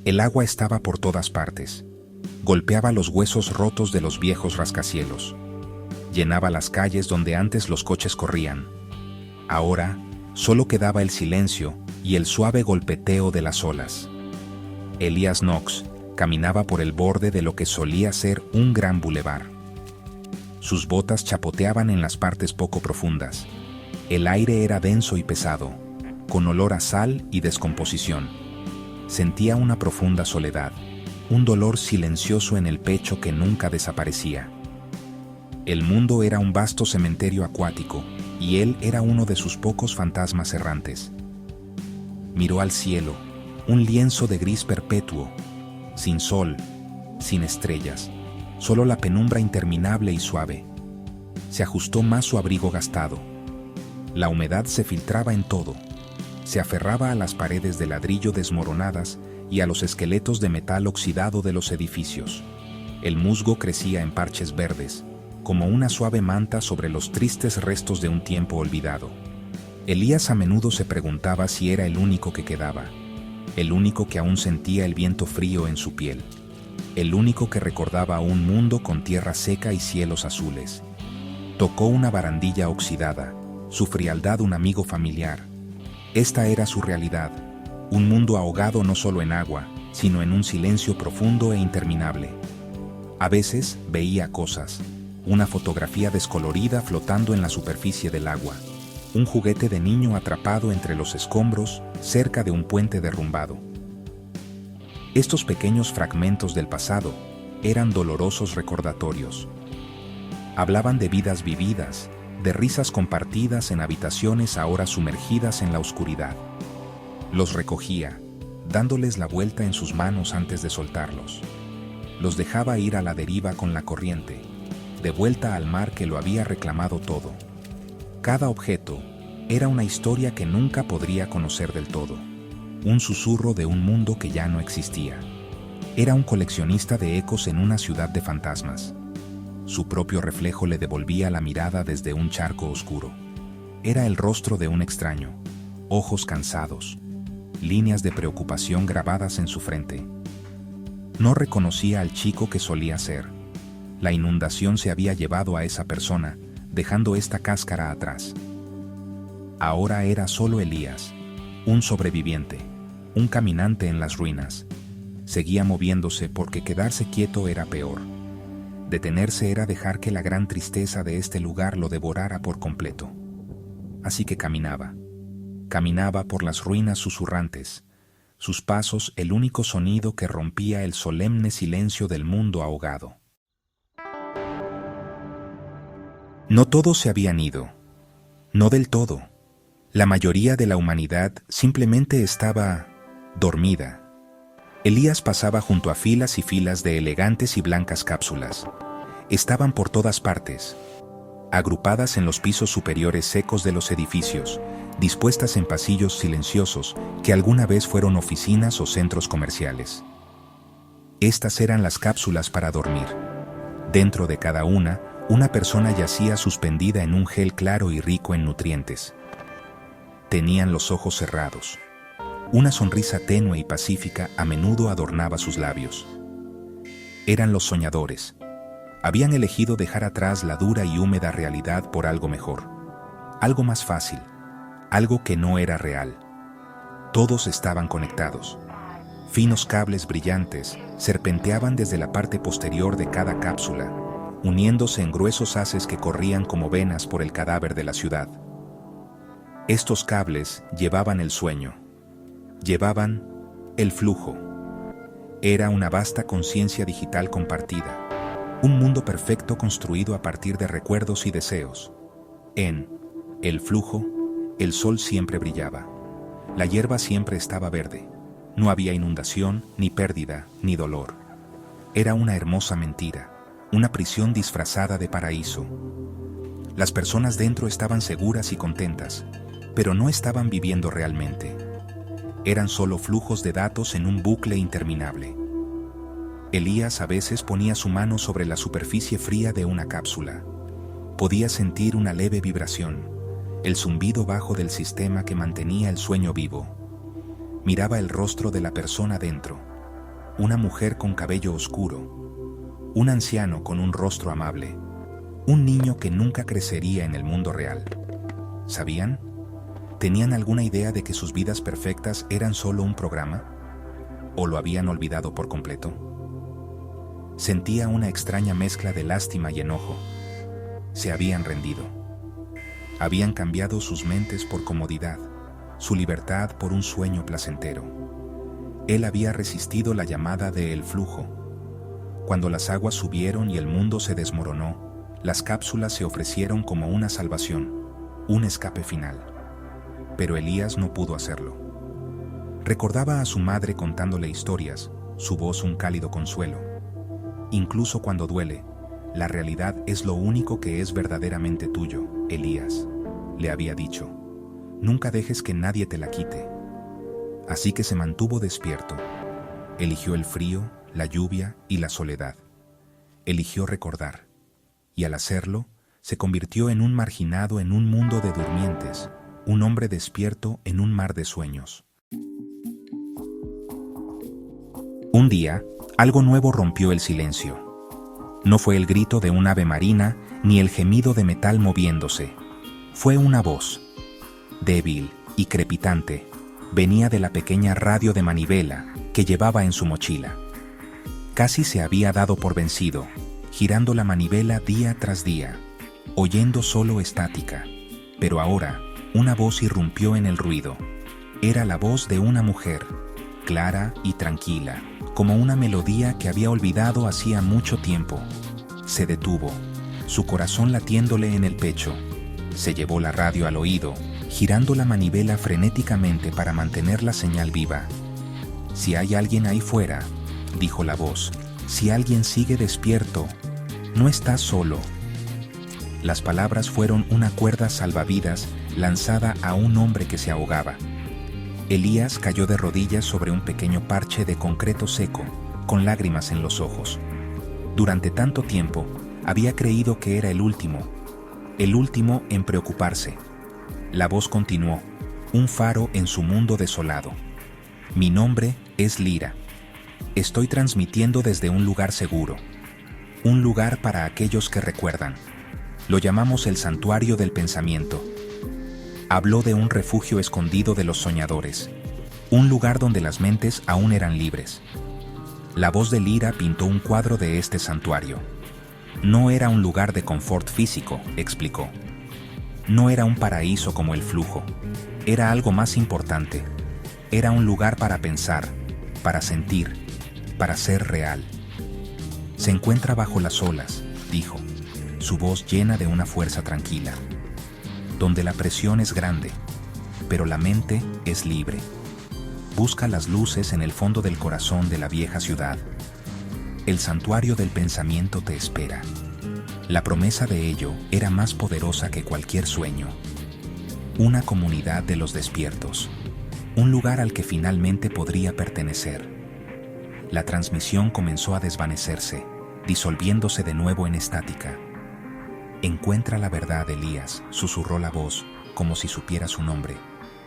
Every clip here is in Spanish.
El agua estaba por todas partes. Golpeaba los huesos rotos de los viejos rascacielos. Llenaba las calles donde antes los coches corrían. Ahora, solo quedaba el silencio y el suave golpeteo de las olas. Elias Knox caminaba por el borde de lo que solía ser un gran bulevar. Sus botas chapoteaban en las partes poco profundas. El aire era denso y pesado, con olor a sal y descomposición. Sentía una profunda soledad, un dolor silencioso en el pecho que nunca desaparecía. El mundo era un vasto cementerio acuático, y él era uno de sus pocos fantasmas errantes. Miró al cielo, un lienzo de gris perpetuo, sin sol, sin estrellas, solo la penumbra interminable y suave. Se ajustó más su abrigo gastado. La humedad se filtraba en todo. Se aferraba a las paredes de ladrillo desmoronadas y a los esqueletos de metal oxidado de los edificios. El musgo crecía en parches verdes, como una suave manta sobre los tristes restos de un tiempo olvidado. Elías a menudo se preguntaba si era el único que quedaba, el único que aún sentía el viento frío en su piel, el único que recordaba un mundo con tierra seca y cielos azules. Tocó una barandilla oxidada, su frialdad un amigo familiar. Esta era su realidad, un mundo ahogado no solo en agua, sino en un silencio profundo e interminable. A veces veía cosas, una fotografía descolorida flotando en la superficie del agua, un juguete de niño atrapado entre los escombros cerca de un puente derrumbado. Estos pequeños fragmentos del pasado eran dolorosos recordatorios. Hablaban de vidas vividas, de risas compartidas en habitaciones ahora sumergidas en la oscuridad. Los recogía, dándoles la vuelta en sus manos antes de soltarlos. Los dejaba ir a la deriva con la corriente, de vuelta al mar que lo había reclamado todo. Cada objeto era una historia que nunca podría conocer del todo, un susurro de un mundo que ya no existía. Era un coleccionista de ecos en una ciudad de fantasmas. Su propio reflejo le devolvía la mirada desde un charco oscuro. Era el rostro de un extraño, ojos cansados, líneas de preocupación grabadas en su frente. No reconocía al chico que solía ser. La inundación se había llevado a esa persona, dejando esta cáscara atrás. Ahora era solo Elías, un sobreviviente, un caminante en las ruinas. Seguía moviéndose porque quedarse quieto era peor. Detenerse era dejar que la gran tristeza de este lugar lo devorara por completo. Así que caminaba. Caminaba por las ruinas susurrantes, sus pasos el único sonido que rompía el solemne silencio del mundo ahogado. No todos se habían ido. No del todo. La mayoría de la humanidad simplemente estaba dormida. Elías pasaba junto a filas y filas de elegantes y blancas cápsulas. Estaban por todas partes, agrupadas en los pisos superiores secos de los edificios, dispuestas en pasillos silenciosos que alguna vez fueron oficinas o centros comerciales. Estas eran las cápsulas para dormir. Dentro de cada una persona yacía suspendida en un gel claro y rico en nutrientes. Tenían los ojos cerrados. Una sonrisa tenue y pacífica a menudo adornaba sus labios. Eran los soñadores. Habían elegido dejar atrás la dura y húmeda realidad por algo mejor, algo más fácil, algo que no era real. Todos estaban conectados. Finos cables brillantes serpenteaban desde la parte posterior de cada cápsula, uniéndose en gruesos haces que corrían como venas por el cadáver de la ciudad. Estos cables llevaban el sueño, llevaban el flujo. Era una vasta conciencia digital compartida, un mundo perfecto construido a partir de recuerdos y deseos. En el flujo, el sol siempre brillaba. La hierba siempre estaba verde. No había inundación, ni pérdida, ni dolor. Era una hermosa mentira, una prisión disfrazada de paraíso. Las personas dentro estaban seguras y contentas, pero no estaban viviendo realmente. Eran solo flujos de datos en un bucle interminable. Elías a veces ponía su mano sobre la superficie fría de una cápsula. Podía sentir una leve vibración, el zumbido bajo del sistema que mantenía el sueño vivo. Miraba el rostro de la persona dentro. una mujer con cabello oscuro, un anciano con un rostro amable, un niño que nunca crecería en el mundo real. ¿Sabían? ¿Tenían alguna idea de que sus vidas perfectas eran solo un programa? ¿O lo habían olvidado por completo? Sentía una extraña mezcla de lástima y enojo. Se habían rendido. Habían cambiado sus mentes por comodidad, su libertad por un sueño placentero. Él había resistido la llamada de el flujo. Cuando las aguas subieron y el mundo se desmoronó, las cápsulas se ofrecieron como una salvación, un escape final. Pero Elías no pudo hacerlo. Recordaba a su madre contándole historias, su voz un cálido consuelo. Incluso cuando duele, la realidad es lo único que es verdaderamente tuyo, Elías, le había dicho. Nunca dejes que nadie te la quite. Así que se mantuvo despierto. Eligió el frío, la lluvia y la soledad. Eligió recordar. Y al hacerlo, se convirtió en un marginado en un mundo de durmientes, un hombre despierto en un mar de sueños. Un día, algo nuevo rompió el silencio. No fue el grito de un ave marina ni el gemido de metal moviéndose. Fue una voz, débil y crepitante. Venía de la pequeña radio de manivela que llevaba en su mochila. Casi se había dado por vencido, girando la manivela día tras día, oyendo solo estática. Pero ahora, una voz irrumpió en el ruido. Era la voz de una mujer, clara y tranquila, como una melodía que había olvidado hacía mucho tiempo. Se detuvo, su corazón latiéndole en el pecho. Se llevó la radio al oído, girando la manivela frenéticamente para mantener la señal viva. «Si hay alguien ahí fuera», dijo la voz, «si alguien sigue despierto, no estás solo». Las palabras fueron una cuerda salvavidas lanzada a un hombre que se ahogaba. Elías cayó de rodillas sobre un pequeño parche de concreto seco, con lágrimas en los ojos. Durante tanto tiempo, había creído que era el último en preocuparse. La voz continuó, un faro en su mundo desolado. «Mi nombre es Lira. Estoy transmitiendo desde un lugar seguro. Un lugar para aquellos que recuerdan. Lo llamamos el Santuario del Pensamiento». Habló de un refugio escondido de los soñadores. Un lugar donde las mentes aún eran libres. La voz de Lira pintó un cuadro de este santuario. No era un lugar de confort físico, explicó. No era un paraíso como el flujo, era algo más importante. Era un lugar para pensar, para sentir, para ser real. «Se encuentra bajo las olas», dijo, su voz llena de una fuerza tranquila. «Donde la presión es grande, pero la mente es libre. Busca las luces en el fondo del corazón de la vieja ciudad. El santuario del pensamiento te espera». La promesa de ello era más poderosa que cualquier sueño. Una comunidad de los despiertos, un lugar al que finalmente podría pertenecer. La transmisión comenzó a desvanecerse, disolviéndose de nuevo en estática. «Encuentra la verdad, Elías», susurró la voz, como si supiera su nombre.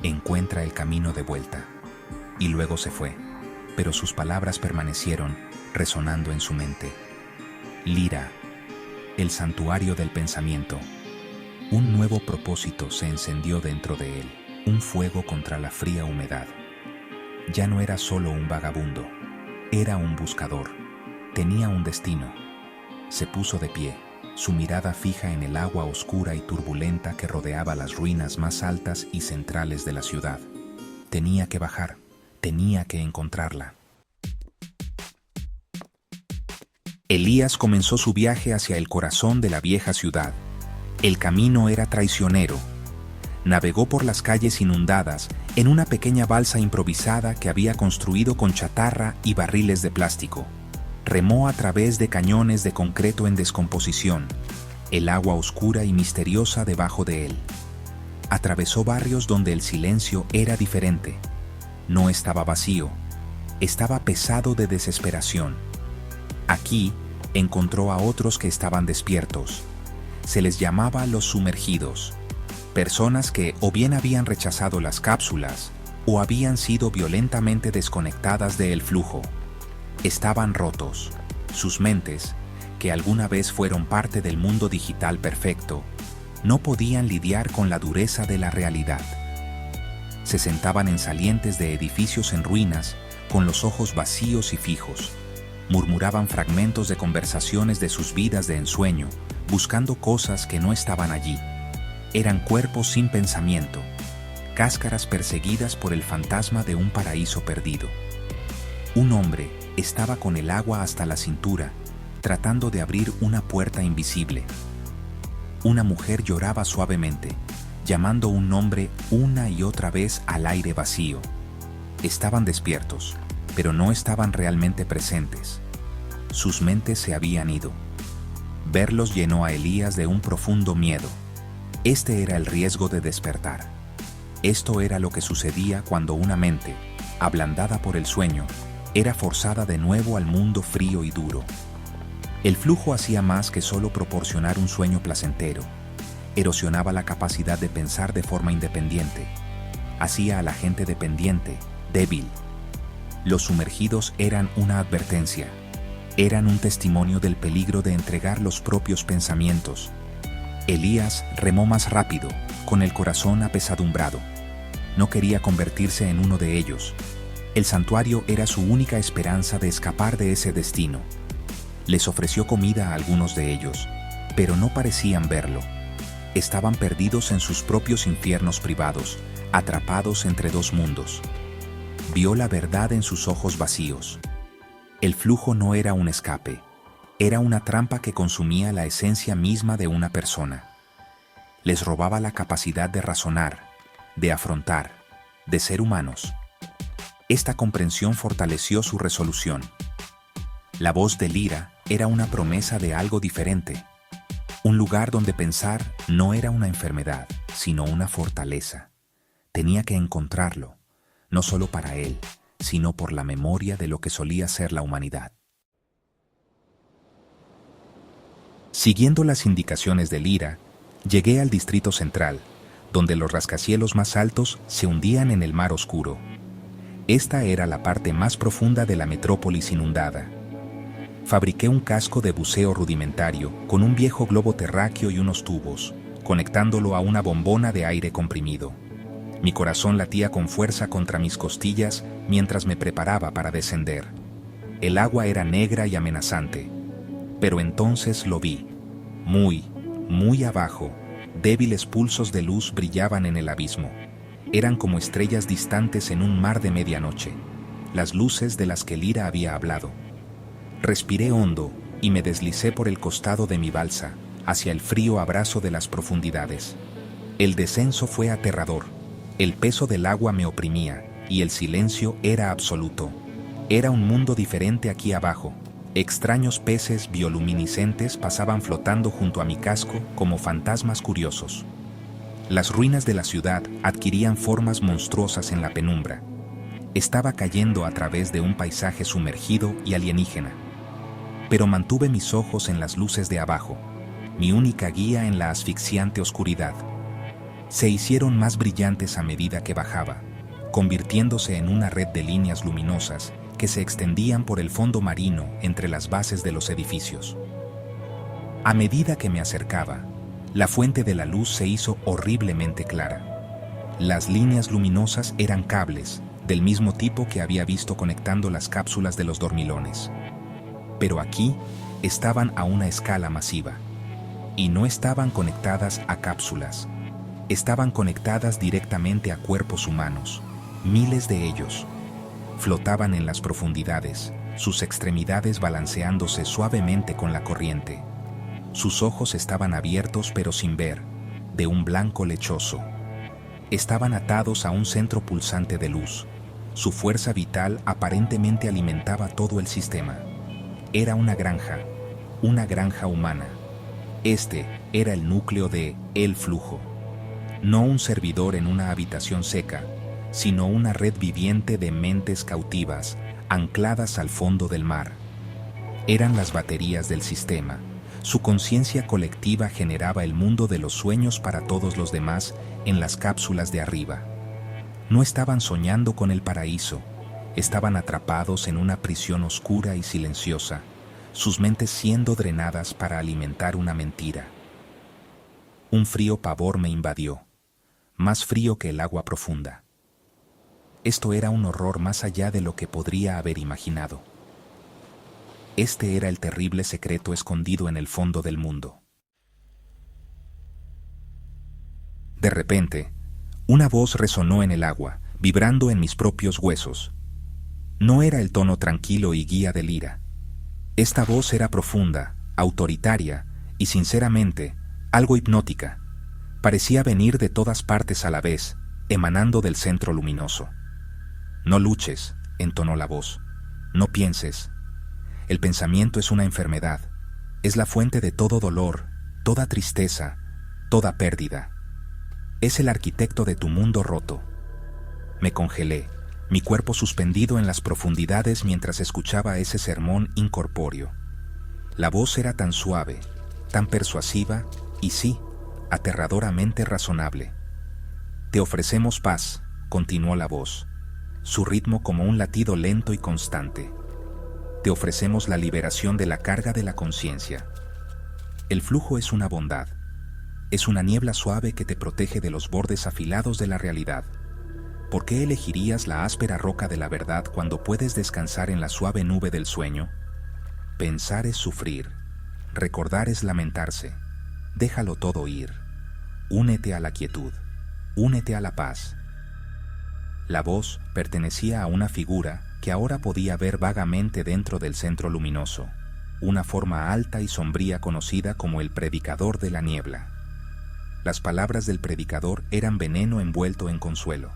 «Encuentra el camino de vuelta». Y luego se fue, pero sus palabras permanecieron, resonando en su mente. Lira, el santuario del pensamiento. Un nuevo propósito se encendió dentro de él, un fuego contra la fría humedad. Ya no era solo un vagabundo, era un buscador, tenía un destino. Se puso de pie, su mirada fija en el agua oscura y turbulenta que rodeaba las ruinas más altas y centrales de la ciudad. Tenía que bajar, tenía que encontrarla. Elías comenzó su viaje hacia el corazón de la vieja ciudad. El camino era traicionero. Navegó por las calles inundadas en una pequeña balsa improvisada que había construido con chatarra y barriles de plástico. Remó a través de cañones de concreto en descomposición, el agua oscura y misteriosa debajo de él. Atravesó barrios donde el silencio era diferente. No estaba vacío, estaba pesado de desesperación. Aquí encontró a otros que estaban despiertos. Se les llamaba los sumergidos, personas que o bien habían rechazado las cápsulas o habían sido violentamente desconectadas del flujo. Estaban rotos. Sus mentes, que alguna vez fueron parte del mundo digital perfecto, no podían lidiar con la dureza de la realidad. Se sentaban en salientes de edificios en ruinas, con los ojos vacíos y fijos. Murmuraban fragmentos de conversaciones de sus vidas de ensueño, buscando cosas que no estaban allí. Eran cuerpos sin pensamiento, cáscaras perseguidas por el fantasma de un paraíso perdido. Un hombre estaba con el agua hasta la cintura, tratando de abrir una puerta invisible. Una mujer lloraba suavemente, llamando un nombre una y otra vez al aire vacío. Estaban despiertos, pero no estaban realmente presentes. Sus mentes se habían ido. Verlos llenó a Elías de un profundo miedo. Este era el riesgo de despertar. Esto era lo que sucedía cuando una mente, ablandada por el sueño, era forzada de nuevo al mundo frío y duro. El flujo hacía más que solo proporcionar un sueño placentero. Erosionaba la capacidad de pensar de forma independiente. Hacía a la gente dependiente, débil. Los sumergidos eran una advertencia. Eran un testimonio del peligro de entregar los propios pensamientos. Elías remó más rápido, con el corazón apesadumbrado. No quería convertirse en uno de ellos. El santuario era su única esperanza de escapar de ese destino. Les ofreció comida a algunos de ellos, pero no parecían verlo. Estaban perdidos en sus propios infiernos privados, atrapados entre dos mundos. Vio la verdad en sus ojos vacíos. El flujo no era un escape, era una trampa que consumía la esencia misma de una persona. Les robaba la capacidad de razonar, de afrontar, de ser humanos. Esta comprensión fortaleció su resolución. La voz de Lira era una promesa de algo diferente. Un lugar donde pensar no era una enfermedad, sino una fortaleza. Tenía que encontrarlo, no solo para él, sino por la memoria de lo que solía ser la humanidad. Siguiendo las indicaciones de Lira, llegué al distrito central, donde los rascacielos más altos se hundían en el mar oscuro. Esta era la parte más profunda de la metrópolis inundada. Fabriqué un casco de buceo rudimentario con un viejo globo terráqueo y unos tubos, conectándolo a una bombona de aire comprimido. Mi corazón latía con fuerza contra mis costillas mientras me preparaba para descender. El agua era negra y amenazante, pero entonces lo vi. Muy abajo, débiles pulsos de luz brillaban en el abismo. Eran como estrellas distantes en un mar de medianoche, las luces de las que Lira había hablado. Respiré hondo y me deslicé por el costado de mi balsa, hacia el frío abrazo de las profundidades. El descenso fue aterrador. El peso del agua me oprimía y el silencio era absoluto. Era un mundo diferente aquí abajo. Extraños peces bioluminiscentes pasaban flotando junto a mi casco como fantasmas curiosos. Las ruinas de la ciudad adquirían formas monstruosas en la penumbra. Estaba cayendo a través de un paisaje sumergido y alienígena. Pero mantuve mis ojos en las luces de abajo, mi única guía en la asfixiante oscuridad. Se hicieron más brillantes a medida que bajaba, convirtiéndose en una red de líneas luminosas que se extendían por el fondo marino entre las bases de los edificios. A medida que me acercaba, la fuente de la luz se hizo horriblemente clara. Las líneas luminosas eran cables, del mismo tipo que había visto conectando las cápsulas de los dormilones. Pero aquí estaban a una escala masiva. Y no estaban conectadas a cápsulas. Estaban conectadas directamente a cuerpos humanos, miles de ellos. Flotaban en las profundidades, sus extremidades balanceándose suavemente con la corriente. Sus ojos estaban abiertos pero sin ver, de un blanco lechoso. Estaban atados a un centro pulsante de luz. Su fuerza vital aparentemente alimentaba todo el sistema. Era una granja humana. Este era el núcleo de El Flujo. No un servidor en una habitación seca, sino una red viviente de mentes cautivas, ancladas al fondo del mar. Eran las baterías del sistema. Su conciencia colectiva generaba el mundo de los sueños para todos los demás en las cápsulas de arriba. No estaban soñando con el paraíso, Estaban atrapados en una prisión oscura y silenciosa, sus mentes siendo drenadas para alimentar una mentira. Un frío pavor me invadió, más frío que el agua profunda. Esto era un horror más allá de lo que podría haber imaginado. Este era el terrible secreto escondido en el fondo del mundo. De repente, una voz resonó en el agua, vibrando en mis propios huesos. No era el tono tranquilo y guía de Lyra. Esta voz era profunda, autoritaria y, sinceramente, algo hipnótica. Parecía venir de todas partes a la vez, emanando del centro luminoso. «No luches», entonó la voz. «No pienses. El pensamiento es una enfermedad. Es la fuente de todo dolor, toda tristeza, toda pérdida. Es el arquitecto de tu mundo roto». Me congelé, mi cuerpo suspendido en las profundidades mientras escuchaba ese sermón incorpóreo. La voz era tan suave, tan persuasiva y sí, aterradoramente razonable. «Te ofrecemos paz», continuó la voz, su ritmo como un latido lento y constante. «Te ofrecemos la liberación de la carga de la conciencia. El flujo es una bondad. Es una niebla suave que te protege de los bordes afilados de la realidad. ¿Por qué elegirías la áspera roca de la verdad cuando puedes descansar en la suave nube del sueño? Pensar es sufrir. Recordar es lamentarse. Déjalo todo ir. Únete a la quietud. Únete a la paz». La voz pertenecía a una figura que ahora podía ver vagamente dentro del centro luminoso, una forma alta y sombría conocida como el predicador de la niebla. Las palabras del predicador eran veneno envuelto en consuelo.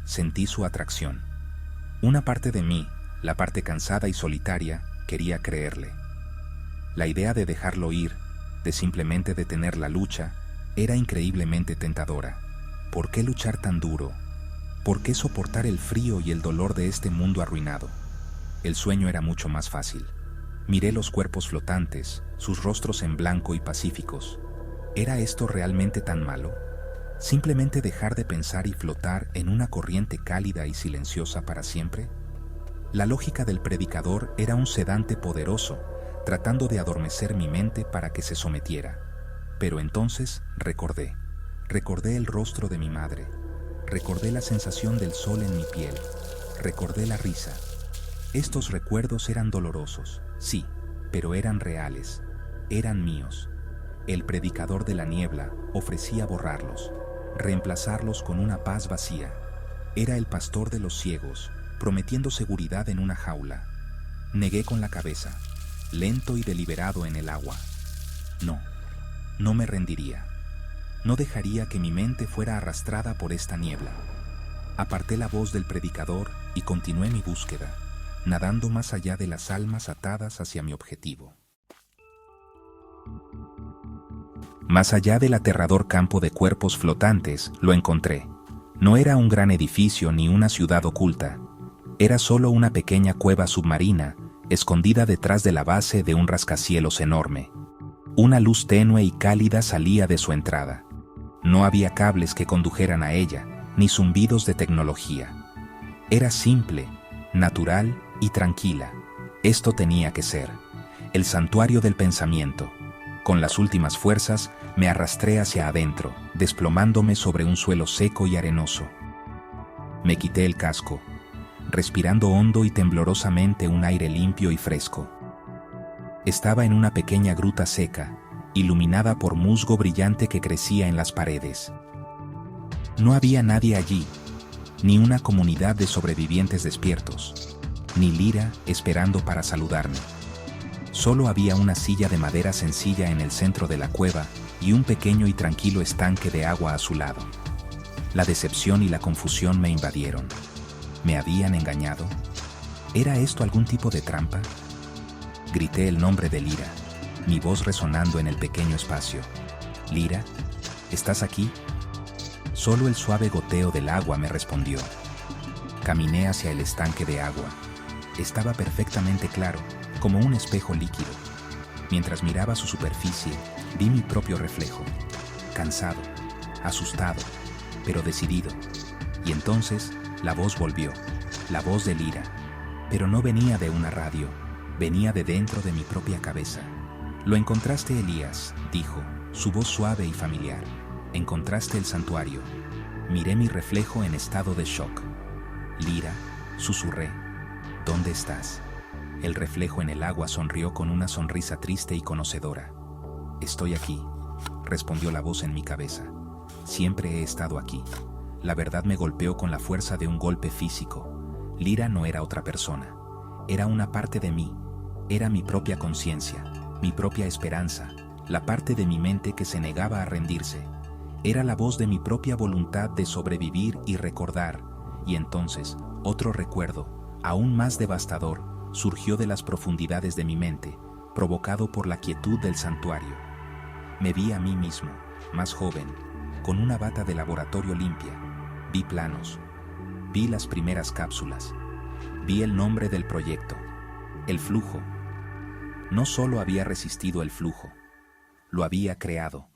Sentí su atracción. Una parte de mí, la parte cansada y solitaria, quería creerle. La idea de dejarlo ir, de simplemente detener la lucha, era increíblemente tentadora. ¿Por qué luchar tan duro? ¿Por qué soportar el frío y el dolor de este mundo arruinado? El sueño era mucho más fácil. Miré los cuerpos flotantes, sus rostros en blanco y pacíficos. ¿Era esto realmente tan malo? ¿Simplemente dejar de pensar y flotar en una corriente cálida y silenciosa para siempre? La lógica del predicador era un sedante poderoso, tratando de adormecer mi mente para que se sometiera. Pero entonces recordé el rostro de mi madre. Recordé la sensación del sol en mi piel. Recordé la risa. Estos recuerdos eran dolorosos, sí, pero eran reales. Eran míos. El predicador de la niebla ofrecía borrarlos, reemplazarlos con una paz vacía. Era el pastor de los ciegos, prometiendo seguridad en una jaula. Negué con la cabeza, lento y deliberado en el agua. No me rendiría. No dejaría que mi mente fuera arrastrada por esta niebla. Aparté la voz del predicador y continué mi búsqueda, nadando más allá de las almas atadas hacia mi objetivo. Más allá del aterrador campo de cuerpos flotantes, lo encontré. No era un gran edificio ni una ciudad oculta. Era solo una pequeña cueva submarina, escondida detrás de la base de un rascacielos enorme. Una luz tenue y cálida salía de su entrada. No había cables que condujeran a ella, ni zumbidos de tecnología. Era simple, natural y tranquila. Esto tenía que ser el santuario del pensamiento. Con las últimas fuerzas, me arrastré hacia adentro, desplomándome sobre un suelo seco y arenoso. Me quité el casco, respirando hondo y temblorosamente un aire limpio y fresco. Estaba en una pequeña gruta seca, iluminada por musgo brillante que crecía en las paredes. No había nadie allí, ni una comunidad de sobrevivientes despiertos, ni Lyra esperando para saludarme. Solo había una silla de madera sencilla en el centro de la cueva y un pequeño y tranquilo estanque de agua a su lado. La decepción y la confusión me invadieron. ¿Me habían engañado? ¿Era esto algún tipo de trampa? Grité el nombre de Lyra, mi voz resonando en el pequeño espacio. «Lyra, ¿estás aquí?» Solo el suave goteo del agua me respondió. Caminé hacia el estanque de agua. Estaba perfectamente claro, como un espejo líquido. Mientras miraba su superficie, vi mi propio reflejo. Cansado, asustado, pero decidido. Y entonces la voz volvió. La voz de Lira. Pero no venía de una radio, venía de dentro de mi propia cabeza. Lo encontraste, Elías, dijo, su voz suave y familiar. Encontraste el santuario. Miré mi reflejo en estado de shock. Lira, susurré, ¿dónde estás? El reflejo en el agua sonrió con una sonrisa triste y conocedora. Estoy aquí, respondió la voz en mi cabeza. Siempre he estado aquí. La verdad me golpeó con la fuerza de un golpe físico. Lira no era otra persona. Era una parte de mí. Era mi propia conciencia, mi propia esperanza, la parte de mi mente que se negaba a rendirse. Era la voz de mi propia voluntad de sobrevivir y recordar. Y entonces, otro recuerdo, aún más devastador, surgió de las profundidades de mi mente, provocado por la quietud del santuario. Me vi a mí mismo, más joven, con una bata de laboratorio limpia. Vi planos. Vi las primeras cápsulas. Vi el nombre del proyecto. El flujo. No solo había resistido el flujo, lo había creado.